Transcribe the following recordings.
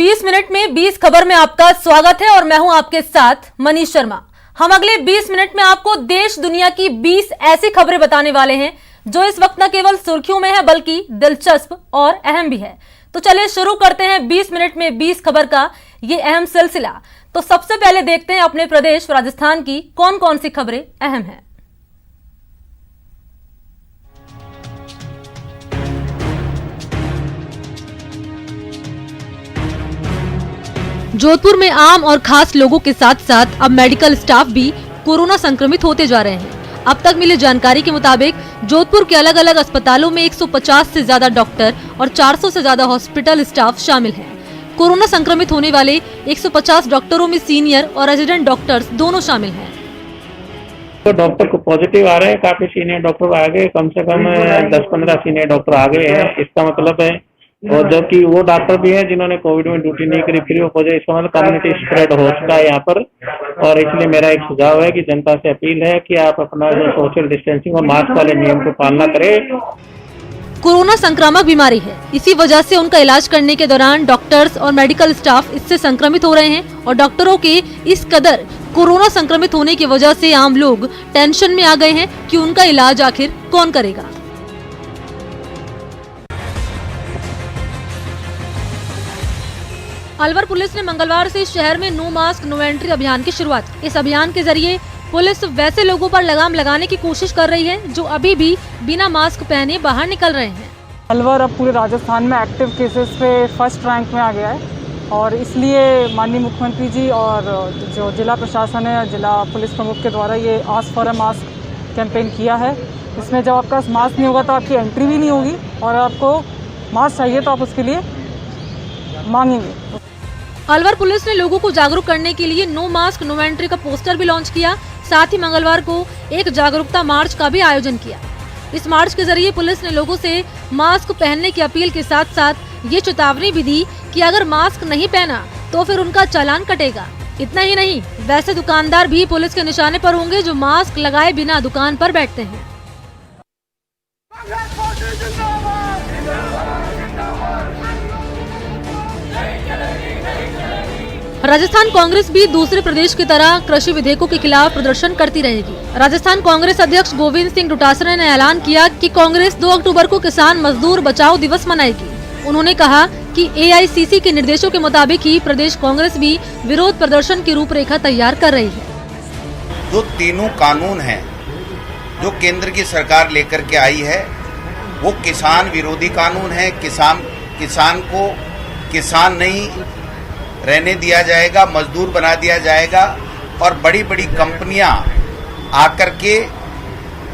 20 minute में 20 खबर में आपका स्वागत है और मैं हूं आपके साथ मनीष शर्मा। हम अगले 20 मिनट में आपको देश दुनिया की 20 ऐसी खबरें बताने वाले हैं जो इस वक्त न केवल सुर्खियों में है बल्कि दिलचस्प और अहम भी है। तो चलिए शुरू करते हैं 20 मिनट में 20 खबर का ये अहम सिलसिला। तो सबसे पहले देखते हैं अपने प्रदेश राजस्थान की कौन कौन सी खबरें अहम हैं। जोधपुर में आम और खास लोगों के साथ साथ अब मेडिकल स्टाफ भी कोरोना संक्रमित होते जा रहे हैं। अब तक मिली जानकारी के मुताबिक जोधपुर के अलग अलग अस्पतालों में 150 से ज्यादा डॉक्टर और 400 से ज्यादा हॉस्पिटल स्टाफ शामिल हैं। कोरोना संक्रमित होने वाले 150 डॉक्टरों में सीनियर और रेजिडेंट डॉक्टर्स दोनों शामिल हैं। तो डॉक्टर को पॉजिटिव आ रहे हैं, काफी सीनियर डॉक्टर आ गए, कम से कम 10-15 सीनियर डॉक्टर आ गए हैं। इसका मतलब है और जबकि वो डॉक्टर भी हैं जिन्होंने कोविड में ड्यूटी नहीं करी, फ्री ऑफ वजह, इसका मतलब कम्युनिटी स्प्रेड हो चुका है यहाँ पर। और इसलिए मेरा एक सुझाव है कि जनता से अपील है कि आप अपना जो सोशल डिस्टेंसिंग और मास्क वाले नियम को पालना करें। कोरोना संक्रामक बीमारी है, इसी वजह से उनका इलाज करने के दौरान डॉक्टर्स और मेडिकल स्टाफ इससे संक्रमित हो रहे हैं और डॉक्टरों के इस कदर कोरोना संक्रमित होने की वजह से आम लोग टेंशन में आ गए हैं कि उनका इलाज आखिर कौन करेगा। अलवर पुलिस ने मंगलवार से शहर में नो मास्क नो एंट्री अभियान की शुरुआत की। इस अभियान के जरिए पुलिस वैसे लोगों पर लगाम लगाने की कोशिश कर रही है जो अभी भी बिना मास्क पहने बाहर निकल रहे हैं। अलवर अब पूरे राजस्थान में एक्टिव केसेस पे फर्स्ट रैंक में आ गया है और इसलिए माननीय मुख्यमंत्री जी और जो जिला प्रशासन है, जिला पुलिस प्रमुख के द्वारा ये ask for a mask campaign किया है। इसमें जब आपका मास्क नहीं होगा तो आपकी एंट्री भी नहीं होगी और आपको मास्क चाहिए तो आप उसके लिए मांगेंगे। अलवर पुलिस ने लोगों को जागरूक करने के लिए नो मास्क नो एंट्री का पोस्टर भी लॉन्च किया। साथ ही मंगलवार को एक जागरूकता मार्च का भी आयोजन किया। इस मार्च के जरिए पुलिस ने लोगों से मास्क पहनने की अपील के साथ साथ ये चेतावनी भी दी कि अगर मास्क नहीं पहना तो फिर उनका चालान कटेगा। इतना ही नहीं, वैसे दुकानदार भी पुलिस के निशाने पर होंगे जो मास्क लगाए बिना दुकान पर बैठते हैं। राजस्थान कांग्रेस भी दूसरे प्रदेश की तरह कृषि विधेयकों के खिलाफ प्रदर्शन करती रहेगी। राजस्थान कांग्रेस अध्यक्ष गोविंद सिंह डोटासरा ने ऐलान किया कि कांग्रेस 2 अक्टूबर को किसान मजदूर बचाओ दिवस मनाएगी। उन्होंने कहा कि एआईसीसी के निर्देशों के मुताबिक ही प्रदेश कांग्रेस भी विरोध प्रदर्शन की रूपरेखा तैयार कर रही है। जो तीनों कानून हैं जो केंद्र की सरकार लेकर के आई है वो किसान विरोधी कानून है। किसान को किसान नहीं रहने दिया जाएगा, मजदूर बना दिया जाएगा और बड़ी बड़ी कंपनियां आकर के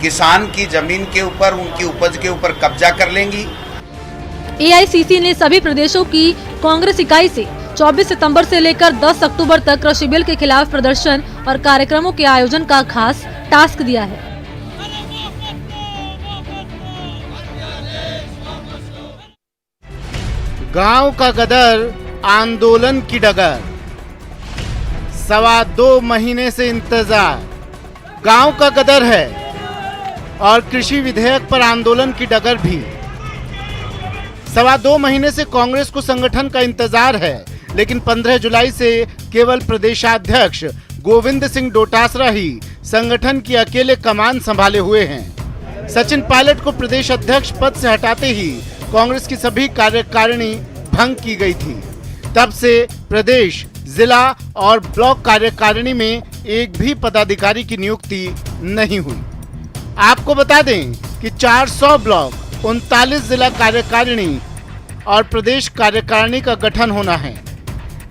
किसान की जमीन के ऊपर, उनकी उपज के ऊपर कब्जा कर लेंगी। एआईसीसी ने सभी प्रदेशों की कांग्रेस इकाई से 24 सितंबर से लेकर 10 अक्टूबर तक कृषि बिल के खिलाफ प्रदर्शन और कार्यक्रमों के आयोजन का खास टास्क दिया है। गांव का गदर आंदोलन की डगर, 2.25 महीने से इंतजार। गांव का गदर है और कृषि विधेयक पर आंदोलन की डगर भी। 2.25 महीने से कांग्रेस को संगठन का इंतजार है, लेकिन 15 जुलाई से केवल प्रदेशाध्यक्ष गोविंद सिंह डोटासरा ही संगठन की अकेले कमान संभाले हुए हैं। सचिन पायलट को प्रदेश अध्यक्ष पद से हटाते ही कांग्रेस की सभी कार्यकारिणी भंग की गई थी। तब से प्रदेश, जिला और ब्लॉक कार्यकारिणी में एक भी पदाधिकारी की नियुक्ति नहीं हुई। आपको बता दें कि 400 ब्लॉक, 39 जिला कार्यकारिणी और प्रदेश कार्यकारिणी का गठन होना है।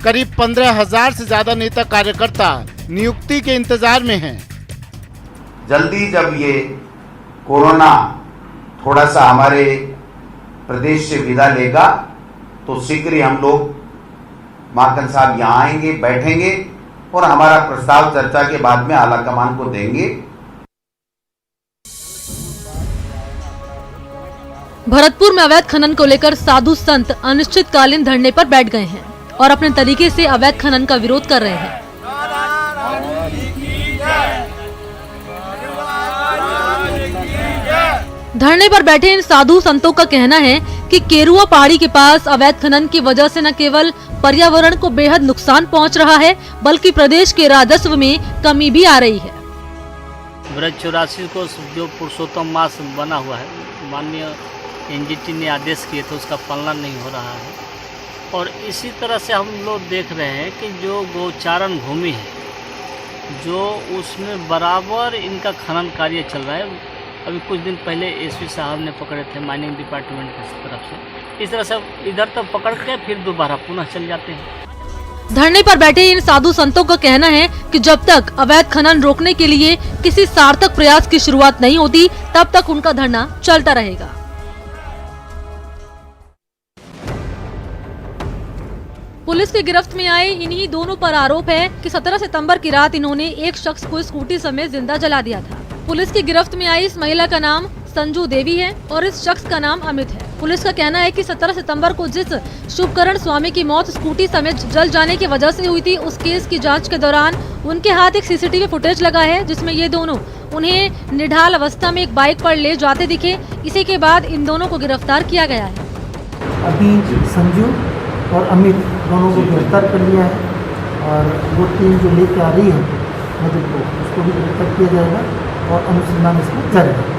करीब 15,000 से ज्यादा नेता कार्यकर्ता नियुक्ति के इंतजार में हैं। जल्दी जब ये कोरोना थोड़ा सा हमारे प्रदेश से विदा लेगा तो शीघ्र ही हम लोग माकन साहब यहाँ आएंगे, बैठेंगे और हमारा प्रस्ताव चर्चा के बाद में आलाकमान को देंगे। भरतपुर में अवैध खनन को लेकर साधु संत अनिश्चितकालीन धरने पर बैठ गए हैं और अपने तरीके से अवैध खनन का विरोध कर रहे हैं। धरने पर बैठे इन साधु संतों का कहना है कि केरुआ पहाड़ी के पास अवैध खनन की वजह से न केवल पर्यावरण को बेहद नुकसान पहुंच रहा है, बल्कि प्रदेश के राजस्व में कमी भी आ रही है। ब्रज 84 को जो पुरुषोत्तम मास बना हुआ है, माननीय एनजीटी ने आदेश किए थे, उसका पालन नहीं हो रहा है। और इसी तरह से हम लोग देख रहे हैं कि जो गौचारण भूमि है, जो उसमें बराबर इनका खनन कार्य चल रहा है। अभी कुछ दिन पहले एसपी साहब ने पकड़े थे माइनिंग डिपार्टमेंट की तरफ से। इस तरह से इधर तो पकड़ के फिर दोबारा पुनः चल जाते हैं। धरने पर बैठे इन साधु संतों का कहना है कि जब तक अवैध खनन रोकने के लिए किसी सार्थक प्रयास की शुरुआत नहीं होती, तब तक उनका धरना चलता रहेगा। पुलिस की गिरफ्त में आए इन्हीं दोनों पर आरोप है कि 17 सितंबर की रात इन्होंने एक शख्स को स्कूटी समेत जिंदा जला दिया था। पुलिस की गिरफ्त में आई इस महिला का नाम संजू देवी है और इस शख्स का नाम अमित है। पुलिस का कहना है कि 17 सितंबर को जिस शुभकरण स्वामी की मौत स्कूटी समेत जल जाने की वजह से हुई थी, उस केस की जांच के दौरान उनके हाथ एक सीसीटीवी फुटेज लगा है, जिसमें ये दोनों उन्हें निढाल अवस्था में एक बाइक पर ले जाते दिखे। इसी के बाद इन दोनों को गिरफ्तार किया गया है। अभी संजू और अमित दोनों को गिरफ्तार कर लिया है और वो टीम जो लेके आ रही है मदद को, उसको भी गिरफ्तार किया जाएगा और अनुसंधान इसमें जारी है।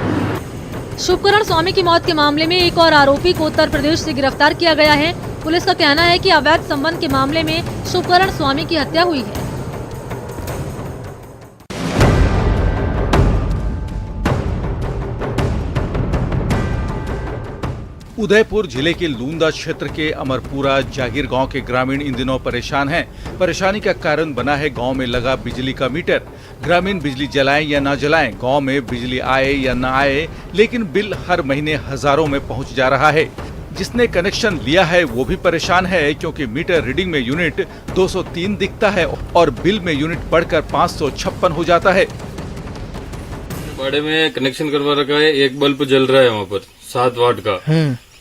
शुभकरण स्वामी की मौत के मामले में एक और आरोपी को उत्तर प्रदेश से गिरफ्तार किया गया है। पुलिस का कहना है कि अवैध संबंध के मामले में शुभकरण स्वामी की हत्या हुई है। उदयपुर जिले के लूंदा क्षेत्र के अमरपुरा जागीर गांव के ग्रामीण इन दिनों परेशान हैं। परेशानी का कारण बना है गांव में लगा बिजली का मीटर। ग्रामीण बिजली जलाएं या ना जलाएं, गांव में बिजली आए या ना आए, लेकिन बिल हर महीने हजारों में पहुंच जा रहा है। जिसने कनेक्शन लिया है वो भी परेशान है, क्योंकि मीटर रीडिंग में यूनिट 203 दिखता है और बिल में यूनिट बढ़कर 556 हो जाता है। बाड़े में कनेक्शन करवा रखा है, एक बल्ब जल रहा है वहाँ पर 7 वाट का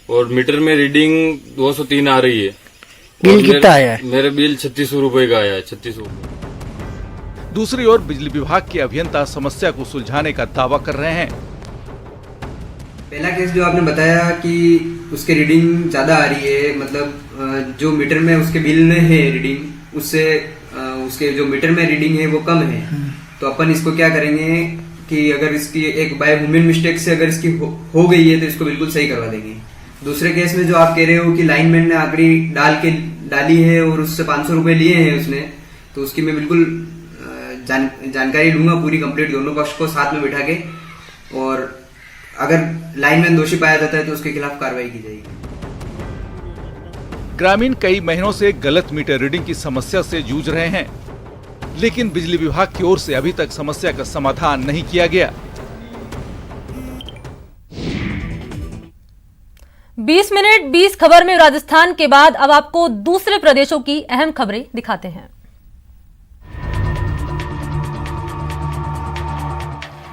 और मीटर में रीडिंग 203 आ रही है। बिल कितना आया है? मेरा बिल 3600 रुपए का आया है, 3600। दूसरी ओर बिजली विभाग के अभियंता समस्या को सुलझाने का दावा कर रहे हैं। पहला केस जो आपने बताया कि उसके रीडिंग ज्यादा आ रही है, मतलब जो मीटर में उसके बिल में है रीडिंग, उससे उसके जो मीटर में रीडिंग है वो कम है। तो अपन इसको क्या करेंगे कि अगर इसकी एक बाय ह्यूमन मिस्टेक से अगर इसकी हो गई है तो इसको बिल्कुल सही करवा देंगे। दूसरे केस में जो आप कह रहे हो कि लाइनमैन ने आंकड़ी डाली है और उससे 500 रुपए लिए हैं उसने, तो उसकी मैं बिल्कुल जानकारी लूंगा पूरी कंप्लीट, दोनों पक्ष को साथ में बिठा के, और अगर लाइनमैन दोषी पाया जाता है तो उसके खिलाफ कार्रवाई की जाएगी। ग्रामीण कई महीनों से गलत मीटर रीडिंग की समस्या से जूझ रहे हैं, लेकिन बिजली विभाग की ओर से अभी तक समस्या का समाधान नहीं किया गया। 20 मिनट 20 खबर में राजस्थान के बाद अब आपको दूसरे प्रदेशों की अहम खबरें दिखाते हैं।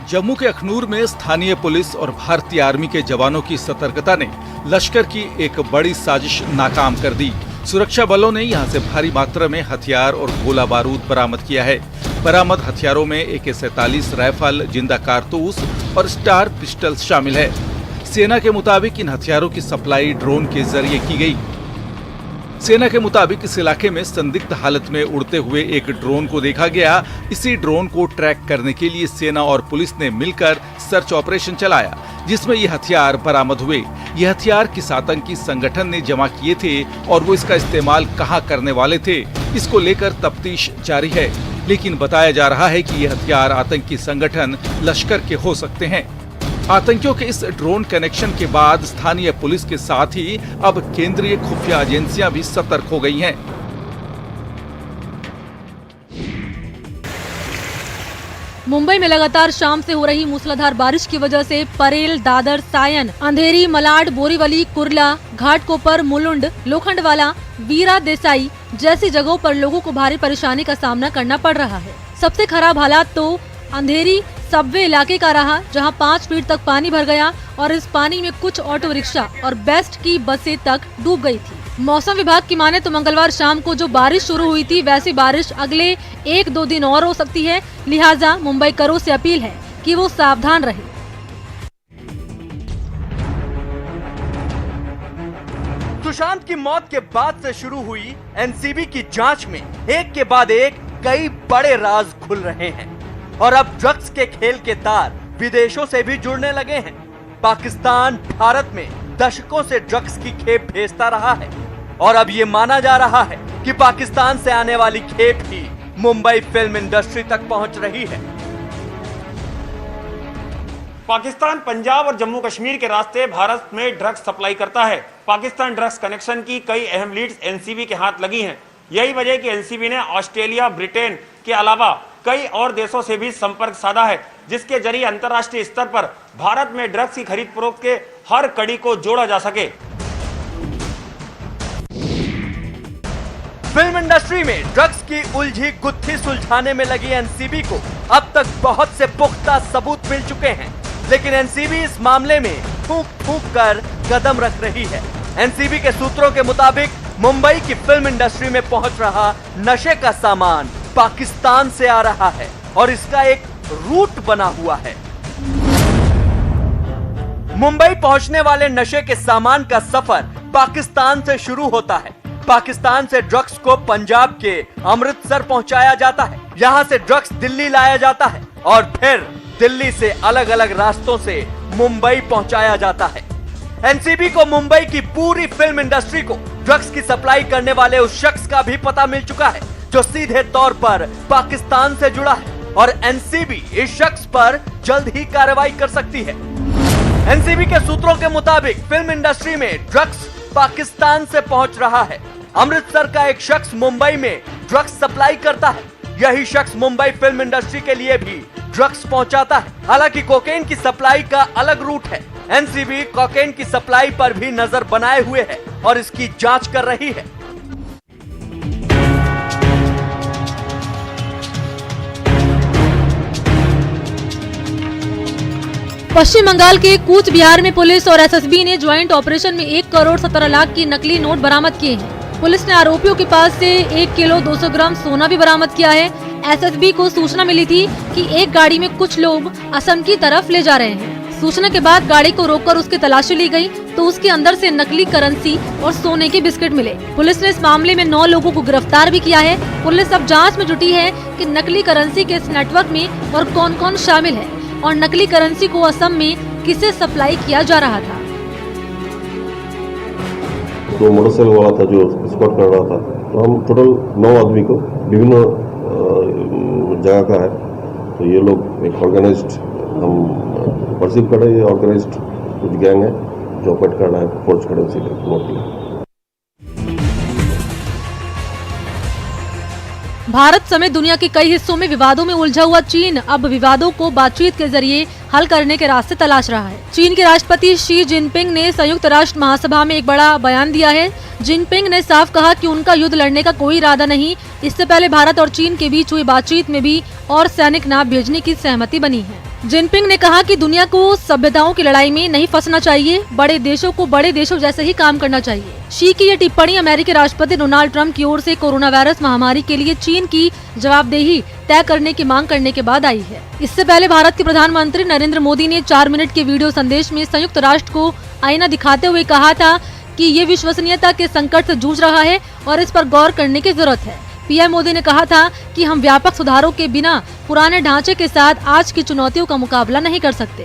जम्मू के अखनूर में स्थानीय पुलिस और भारतीय आर्मी के जवानों की सतर्कता ने लश्कर की एक बड़ी साजिश नाकाम कर दी। सुरक्षा बलों ने यहां से भारी मात्रा में हथियार और गोला बारूद बरामद किया है। बरामद हथियारों में AK-47 राइफल, जिंदा कारतूस और स्टार पिस्टल शामिल है। सेना के मुताबिक इन हथियारों की सप्लाई ड्रोन के जरिए की गई। सेना के मुताबिक इस इलाके में संदिग्ध हालत में उड़ते हुए एक ड्रोन को देखा गया। इसी ड्रोन को ट्रैक करने के लिए सेना और पुलिस ने मिलकर सर्च ऑपरेशन चलाया, जिसमें ये हथियार बरामद हुए। ये हथियार किस आतंकी संगठन ने जमा किए थे और वो इसका इस्तेमाल कहां करने वाले थे, इसको लेकर तफ्तीश जारी है। लेकिन बताया जा रहा है कि ये हथियार आतंकी संगठन लश्कर के हो सकते हैं। आतंकियों के इस ड्रोन कनेक्शन के बाद स्थानीय पुलिस के साथ ही अब केंद्रीय खुफिया एजेंसियां भी सतर्क हो गई हैं। मुंबई में लगातार शाम से हो रही मूसलाधार बारिश की वजह से परेल, दादर, सायन, अंधेरी, मलाड, बोरीवली, कुर्ला, घाटकोपर, मुलुंड, लोखंडवाला, वीरा देसाई जैसी जगहों पर लोगों को भारी परेशानी का सामना करना पड़ रहा है। सबसे खराब हालात तो अंधेरी सबवे इलाके का रहा, जहां 5 फीट तक पानी भर गया और इस पानी में कुछ ऑटो रिक्शा और बेस्ट की बसें तक डूब गई थी। मौसम विभाग की माने तो मंगलवार शाम को जो बारिश शुरू हुई थी, वैसी बारिश अगले 1-2 दिन और हो सकती है। लिहाजा मुंबईकरों से अपील है कि वो सावधान रहे। सुशांत की मौत के बाद से शुरू हुई एनसीबी की जांच में एक के बाद एक कई बड़े राज खुल रहे हैं और अब ड्रग्स के खेल के तार विदेशों से भी जुड़ने लगे हैं। पाकिस्तान भारत में दशकों से ड्रग्स की खेप भेजता रहा है और अब ये माना जा रहा है कि पाकिस्तान से आने वाली खेप ही मुंबई फिल्म इंडस्ट्री तक पहुंच रही है। पाकिस्तान पंजाब और जम्मू कश्मीर के रास्ते भारत में ड्रग्स सप्लाई करता है। पाकिस्तान ड्रग्स कनेक्शन की कई अहम लीड्स एनसीबी के हाथ लगी हैं। यही वजह कि एनसीबी ने ऑस्ट्रेलिया, ब्रिटेन के अलावा कई और देशों से भी संपर्क साधा है, जिसके जरिए अंतर्राष्ट्रीय स्तर पर भारत में ड्रग्स की खरीद फरोख्त के हर कड़ी को जोड़ा जा सके। फिल्म इंडस्ट्री में ड्रग्स की उलझी गुत्थी सुलझाने में लगी एनसीबी को अब तक बहुत से पुख्ता सबूत मिल चुके हैं, लेकिन एनसीबी इस मामले में फूंक फूंक कर कदम रख रही है। एनसीबी के सूत्रों के मुताबिक मुंबई की फिल्म इंडस्ट्री में पहुंच रहा नशे का सामान पाकिस्तान से आ रहा है और इसका एक रूट बना हुआ है। मुंबई पहुंचने वाले नशे के सामान का सफर पाकिस्तान से शुरू होता है। पाकिस्तान से ड्रग्स को पंजाब के अमृतसर पहुंचाया जाता है। यहां से ड्रग्स दिल्ली लाया जाता है और फिर दिल्ली से अलग अलग रास्तों से मुंबई पहुंचाया जाता है। एनसीबी को मुंबई की पूरी फिल्म इंडस्ट्री को ड्रग्स की सप्लाई करने वाले उस शख्स का भी पता मिल चुका है जो सीधे तौर पर पाकिस्तान से जुड़ा है और एनसीबी इस शख्स पर जल्द ही कार्रवाई कर सकती है। एनसीबी के सूत्रों के मुताबिक फिल्म इंडस्ट्री में ड्रग्स पाकिस्तान से पहुंच रहा है। अमृतसर का एक शख्स मुंबई में ड्रग्स सप्लाई करता है। यही शख्स मुंबई फिल्म इंडस्ट्री के लिए भी ड्रग्स पहुंचाता है। हालांकि कोकेन की सप्लाई का अलग रूट है। एनसीबी कोकेन की सप्लाई पर भी नजर बनाए हुए है और इसकी जांच कर रही है। पश्चिम बंगाल के कूच बिहार में पुलिस और एसएसबी ने ज्वाइंट ऑपरेशन में 1 करोड़ 17 लाख की नकली नोट बरामद किए हैं। पुलिस ने आरोपियों के पास से 1 किलो 200 ग्राम सोना भी बरामद किया है। एसएसबी को सूचना मिली थी कि एक गाड़ी में कुछ लोग असम की तरफ ले जा रहे हैं। सूचना के बाद गाड़ी को रोककर उसकी तलाशी ली गई तो उसके अंदर से नकली करेंसी और सोने के बिस्किट मिले। पुलिस ने इस मामले में 9 लोगों को गिरफ्तार भी किया है। पुलिस अब जांच में जुटी है कि नकली करेंसी के इस नेटवर्क में और कौन कौन शामिल है और नकली करेंसी को असम में किसे सप्लाई किया जा रहा था। तो मोटरसाइकिल वाला था जो स्क्वाड कर रहा था, तो हम टोटल 9 आदमी को विभिन्न जगह का है। तो ये लोग एक ऑर्गेनाइज्ड हम परसीव कर रहे हैं, ऑर्गेनाइज्ड कुछ गैंग है जो ऑपरेट कर रहा है फोर्ज करेंसी नोट के। भारत समेत दुनिया के कई हिस्सों में विवादों में उलझा हुआ चीन अब विवादों को बातचीत के जरिए हल करने के रास्ते तलाश रहा है। चीन के राष्ट्रपति शी जिनपिंग ने संयुक्त राष्ट्र महासभा में एक बड़ा बयान दिया है। जिनपिंग ने साफ कहा कि उनका युद्ध लड़ने का कोई इरादा नहीं। इससे पहले भारत और चीन के बीच हुई बातचीत में भी और सैनिक नाव भेजने की सहमति बनी है। जिनपिंग ने कहा कि दुनिया को सभ्यताओं की लड़ाई में नहीं फंसना चाहिए, बड़े देशों को बड़े देशों जैसे ही काम करना चाहिए। शी की ये टिप्पणी अमेरिकी राष्ट्रपति डोनाल्ड ट्रंप की ओर से कोरोना वायरस महामारी के लिए चीन की जवाबदेही तय करने की मांग करने के बाद आई है। इससे पहले भारत के प्रधानमंत्री नरेंद्र मोदी ने 4 मिनट के वीडियो संदेश में संयुक्त राष्ट्र को आईना दिखाते हुए कहा था कि ये विश्वसनीयता के संकट से जूझ रहा है और इस पर गौर करने की जरूरत है। पीएम मोदी ने कहा था कि हम व्यापक सुधारों के बिना पुराने ढांचे के साथ आज की चुनौतियों का मुकाबला नहीं कर सकते।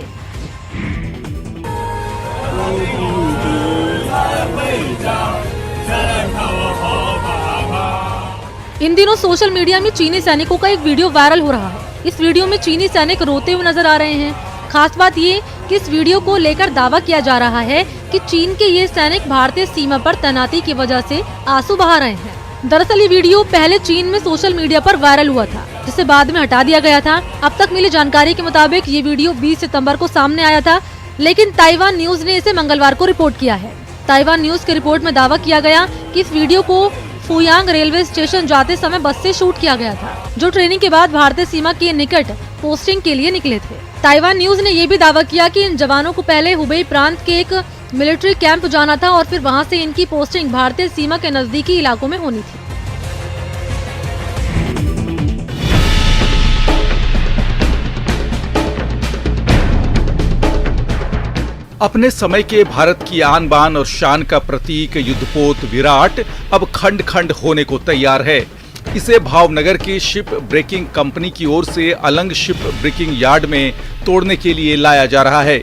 इन दिनों सोशल मीडिया में चीनी सैनिकों का एक वीडियो वायरल हो रहा है। इस वीडियो में चीनी सैनिक रोते हुए नजर आ रहे हैं। खास बात ये कि इस वीडियो को लेकर दावा किया जा रहा है कि चीन के ये सैनिक भारतीय सीमा पर तैनाती की वजह से आंसू बहा रहे हैं। दरअसल ये वीडियो पहले चीन में सोशल मीडिया पर वायरल हुआ था, जिसे बाद में हटा दिया गया था। अब तक मिली जानकारी के मुताबिक ये वीडियो 20 सितंबर को सामने आया था, लेकिन ताइवान न्यूज ने इसे मंगलवार को रिपोर्ट किया है। ताइवान न्यूज की रिपोर्ट में दावा किया गया कि इस वीडियो को फुयांग रेलवे स्टेशन जाते समय बस से शूट किया गया था, जो ट्रेनिंग के बाद भारतीय सीमा के निकट पोस्टिंग के लिए निकले थे। ताइवान न्यूज ने यह भी दावा किया कि इन जवानों को पहले हुबेई प्रांत के एक मिलिट्री कैंप जाना था और फिर वहां से इनकी पोस्टिंग भारतीय सीमा के नजदीकी इलाकों में होनी थी। अपने समय के भारत की आन बान और शान का प्रतीक युद्धपोत विराट अब खंड खंड होने को तैयार है। इसे भावनगर की शिप ब्रेकिंग कंपनी की ओर से अलंग शिप ब्रेकिंग यार्ड में तोड़ने के लिए लाया जा रहा है।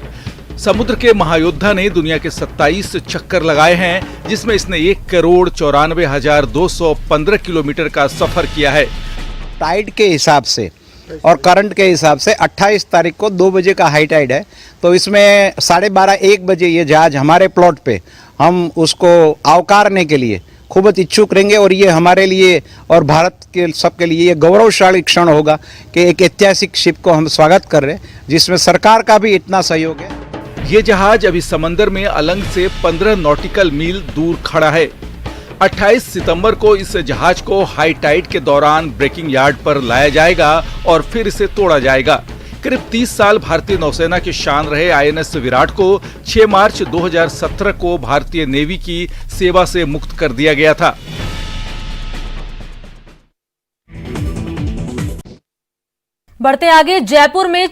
समुद्र के महायोद्धा ने दुनिया के 27 चक्कर लगाए हैं, जिसमें इसने 1,94,215 किलोमीटर का सफर किया है। टाइड के हिसाब से और करंट के हिसाब से 28 तारीख को 2 बजे का हाई टाइड है, तो इसमें 12:30-1 बजे ये जहाज हमारे प्लॉट पे हम उसको अवकारने के लिए खूब इच्छुक रहेंगे और ये हमारे लिए और भारत के सबके लिए ये गौरवशाली क्षण होगा कि एक ऐतिहासिक शिप को हम स्वागत कर रहे हैं, जिसमें सरकार का भी इतना सहयोग है। ये जहाज अभी समंदर में अलंग से 15 नॉटिकल मील दूर खड़ा है। 28 सितंबर को इस जहाज को हाई टाइड के दौरान ब्रेकिंग यार्ड पर लाया जाएगा और फिर इसे तोड़ा जाएगा। करीब 30 साल भारतीय नौसेना की शान रहे INS विराट को 6 मार्च 2017 को भारतीय नेवी की सेवा से मुक्त कर दिया गया था। बढ़ते आगे, जयपुर में